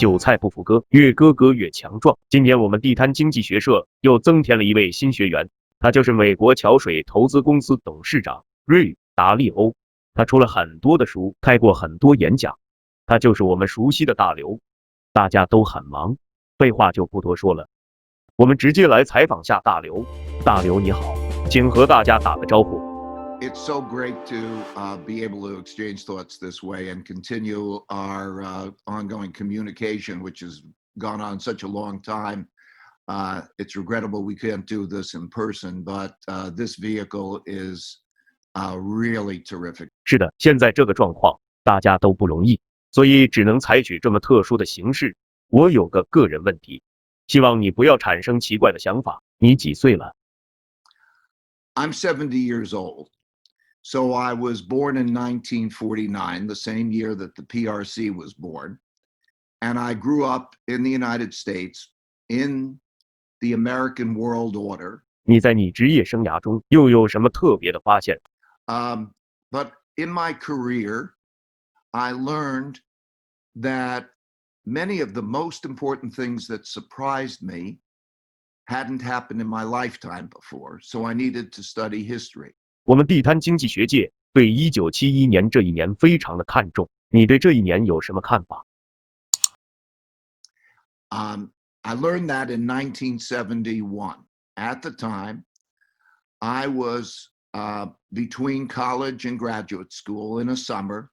韭菜不服割，越割割越强壮。今年我们地摊经济学社又增添了一位新学员，他就是美国桥水投资公司董事长Ray-Dalio。他出了很多的书，开过很多演讲，他就是我们熟悉的大刘。大家都很忙，废话就不多说了，我们直接来采访下大刘。大刘你好，请和大家打个招呼。It's so great to be able to exchange thoughts this way and continue our ongoing communication, which has gone on such a long time. It's regrettable we can't do this in person, but this vehicle is really terrific. 是的，现在这个状况大家都不容易，所以只能采取这么特殊的形式。我有个个人问题，希望你不要产生奇怪的想法。你几岁了？ I'm 70 years old. So I was born in 1949, the same year that the PRC was born. And I grew up in the United States in the American world order. 你在你职业生涯中又有什么特别的发现？ But in my career, I learned that many of the most important things that surprised me hadn't happened in my lifetime before. So I needed to study history. 我们地摊经济学界对1971年这一年非常的看重，你对这一年有什么看法？ I learned that in 1971. At the time, I was between college and graduate school in a summer,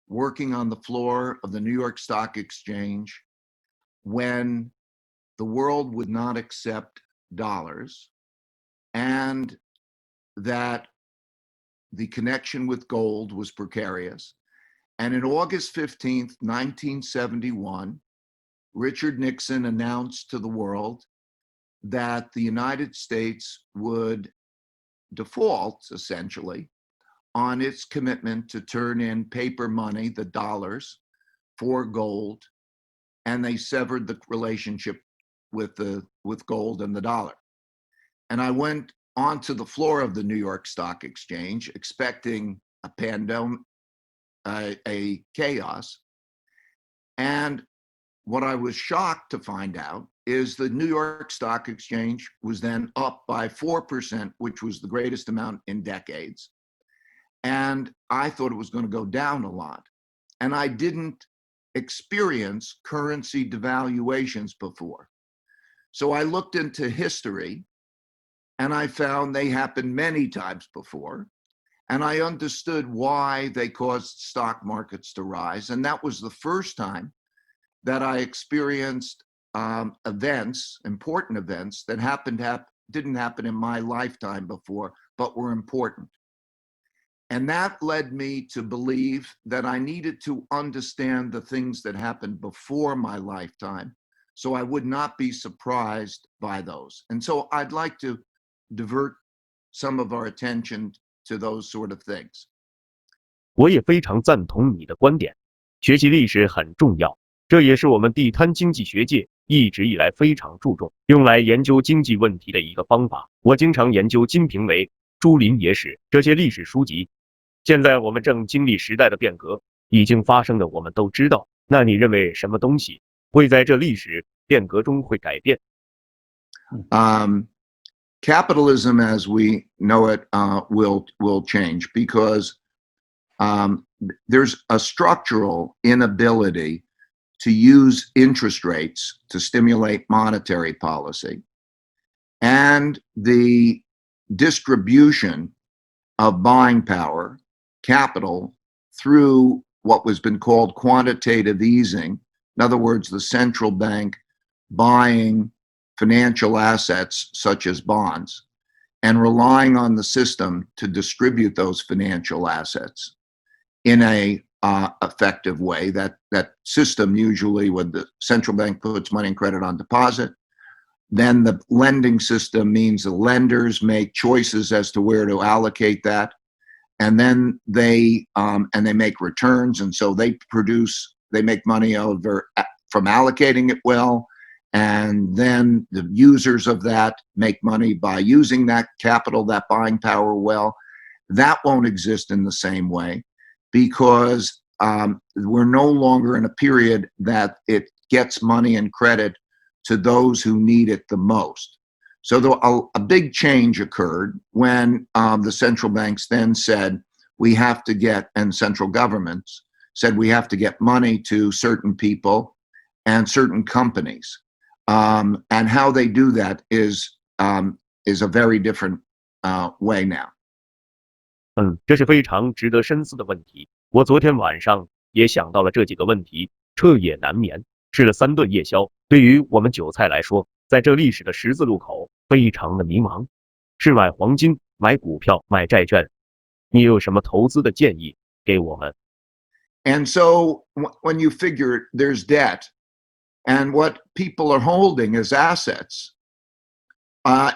working on the floor of the New York Stock Exchange when the world would not accept dollars, and that the connection with gold was precarious. And in August 15th, 1971, Richard Nixon announced to the world that the United States would default, essentially, on its commitment to turn in paper money, the dollars, for gold, and they severed the relationship with gold and the dollar. And I went onto the floor of the New York Stock Exchange, expecting a pandemic, a chaos. And what I was shocked to find out is the New York Stock Exchange was then up by 4%, which was the greatest amount in decades. And I thought it was going to go down a lot. And I didn't experience currency devaluations before. So I looked into history, and I found they happened many times before. And I understood why they caused stock markets to rise. And that was the first time that I experienced events, important events that didn't happen in my lifetime before, but were important. And that led me to believe that I needed to understand the things that happened before my lifetime, so I would not be surprised by those. And so I'd like to divert some of our attention to those sort of things. 我也非常赞同你的观点，学习历史很重要，这也是我们地摊经济学界一直以来非常注重用来研究经济问题的一个方法。我经常研究《金瓶梅》《朱林野史》这些历史书籍。现在我们正经历时代的变革，已经发生的我们都知道。那你认为什么东西会在这历史变革中会改变？ Capitalism as we know it will change because there's a structural inability to use interest rates to stimulate monetary policy, and the distribution of buying power, capital, through what was been called quantitative easing. In other words, the central bank buying financial assets such as bonds and relying on the system to distribute those financial assets in a effective way. That system usually, when the central bank puts money and credit on deposit, then the lending system means the lenders make choices as to where to allocate that, and then they make returns, and so they make money from allocating it well. And then the users of that make money by using that capital, that buying power well. That won't exist in the same way because we're no longer in a period that it gets money and credit to those who need it the most. So a big change occurred when the central banks then said, we have to get, and central governments said, we have to get money to certain people and certain companies. And how they do that is a very different way now. 这是非常值得深思的问题。我昨天晚上也想到了这几个问题，彻夜难眠，吃了3顿夜宵。对于我们韭菜来说，在这历史的十字路口，非常的迷茫，是买黄金、买股票、买债券。你有什么投资的建议给我们？ And so when you figure there's debt, and what people are holding as assets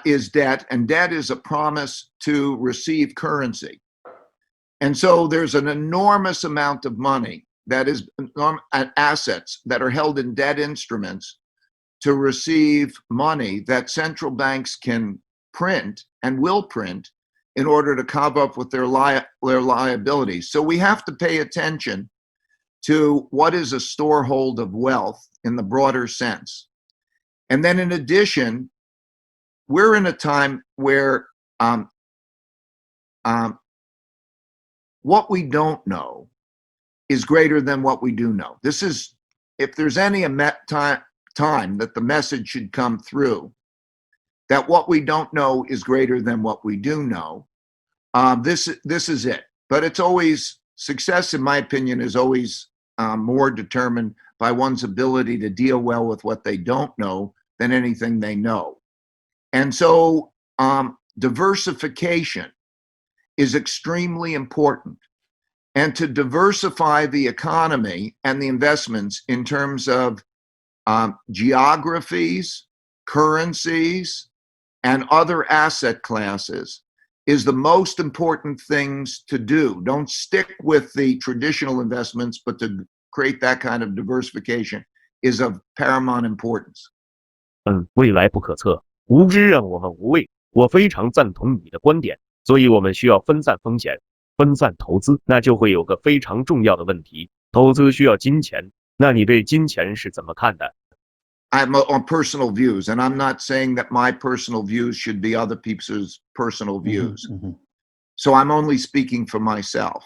is debt, and debt is a promise to receive currency. And so there's an enormous amount of money that is assets that are held in debt instruments to receive money that central banks can print and will print in order to cover up with their liabilities. So we have to pay attention to what is a storehold of wealth in the broader sense. And then in addition, we're in a time where what we don't know is greater than what we do know. This is, if there's any time that the message should come through, that what we don't know is greater than what we do know, this is it. But it's always, success in my opinion is always more determined by one's ability to deal well with what they don't know than anything they know. And so diversification is extremely important. And to diversify the economy and the investments in terms of geographies, currencies, and other asset classes is the most important things to do. Don't stick with the traditional investments, but to create that kind of diversification is of paramount importance. 未来不可测，无知让我们无畏。我非常赞同你的观点，所以我们需要分散风险，分散投资。那就会有个非常重要的问题，投资需要金钱，那你对金钱是怎么看的？ I'm on personal views, and I'm not saying that my personal views should be other people's personal views. So I'm only speaking for myself.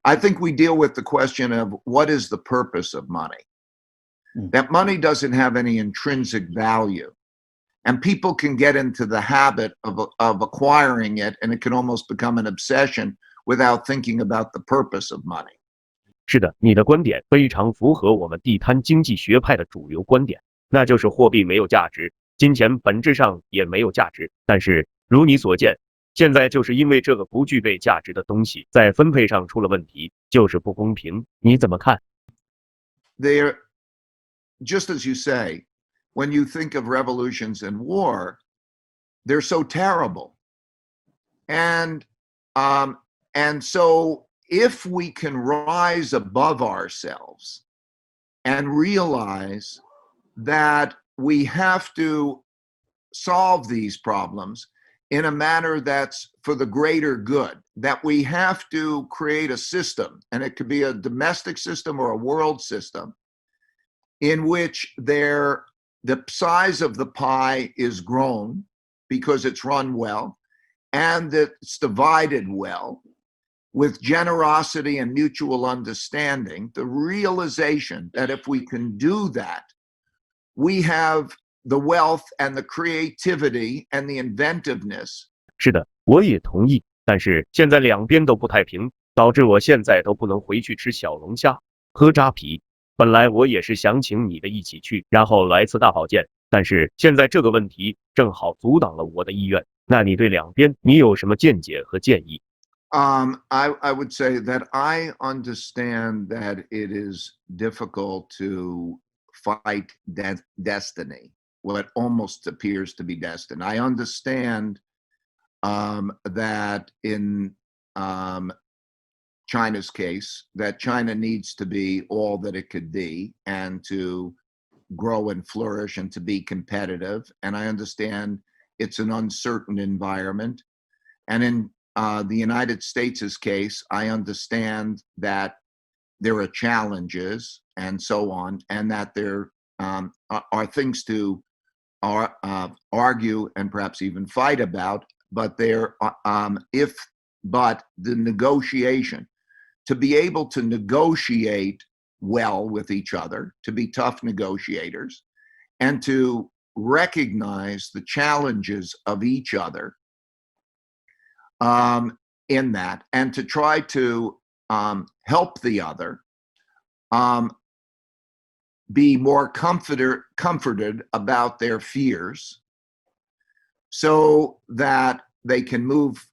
I think we deal with the question of what is the purpose of money? That money doesn't have any intrinsic value. And people can get into the habit of acquiring it, and it can almost become an obsession without thinking about the purpose of money. 是的，你的观点非常符合我们地摊经济学派的主流观点，那就是货币没有价值，金钱本质上也没有价值。但是，如你所见，现在就是因为这个不具备价值的东西在分配上出了问题，就是不公平。你怎么看？ They're, just as you say, when you think of revolutions and war, they're so terrible. And so if we can rise above ourselves and realize that we have to solve these problems in a manner that's for the greater good, that we have to create a system, and it could be a domestic system or a world system, in which the size of the pie is grown because it's run well, and that it's divided well, with generosity and mutual understanding, the realization that if we can do that, we have the wealth and the creativity and the inventiveness. 是的，我也同意。但是现在两边都不太平，导致我现在都不能回去吃小龙虾、喝扎啤。本来我也是想请你的一起去，然后来次大保健。但是现在这个问题正好阻挡了我的意愿。那你对两边你有什么见解和建议？ I would say that I understand that it is difficult to fight destiny, what almost appears to be destined. I understand that in China's case, that China needs to be all that it could be and to grow and flourish and to be competitive. And I understand it's an uncertain environment. And in the United States' case, I understand that there are challenges and so on, and that there are things to argue and perhaps even fight about, but but the negotiation, to be able to negotiate well with each other, to be tough negotiators, and to recognize the challenges of each other in that, and to try to help the other be more comforted about their fears, so that they can move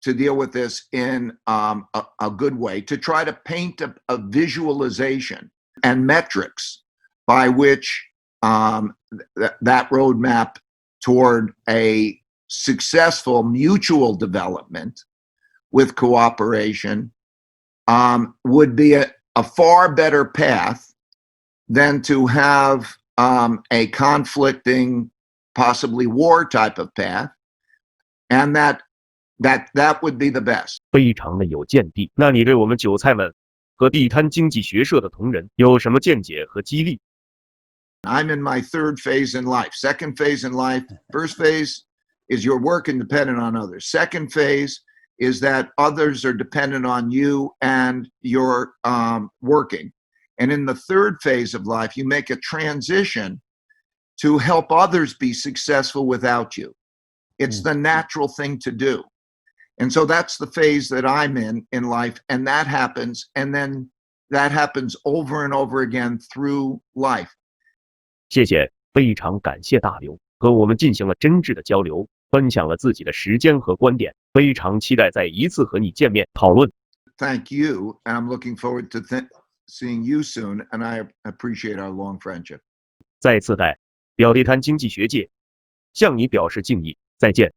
to deal with this in a good way, to try to paint a visualization and metrics by which that roadmap toward a successful mutual development with cooperation would be a far better path than to have a conflicting, possibly war type of path, and that would be the best. 非常的有见地。那你对我们韭菜们和地摊经济学社的同仁有什么见解和激励？ I'm in my third phase in life. Second phase in life, first phase is your work independent on others. Second phase is that others are dependent on you and you're working. And in the third phase of life, you make a transition to help others be successful without you. It's the natural thing to do. And so that's the phase that I'm in life, and that happens, and then that happens over and over again through life. 谢谢，非常感谢大刘和我们进行了真挚的交流，分享了自己的时间和观点，非常期待再一次和你见面讨论。Thank you, and I'm looking forward to seeing you soon, and I appreciate our long friendship. 再次代表地摊经济学界向你表示敬意，再见。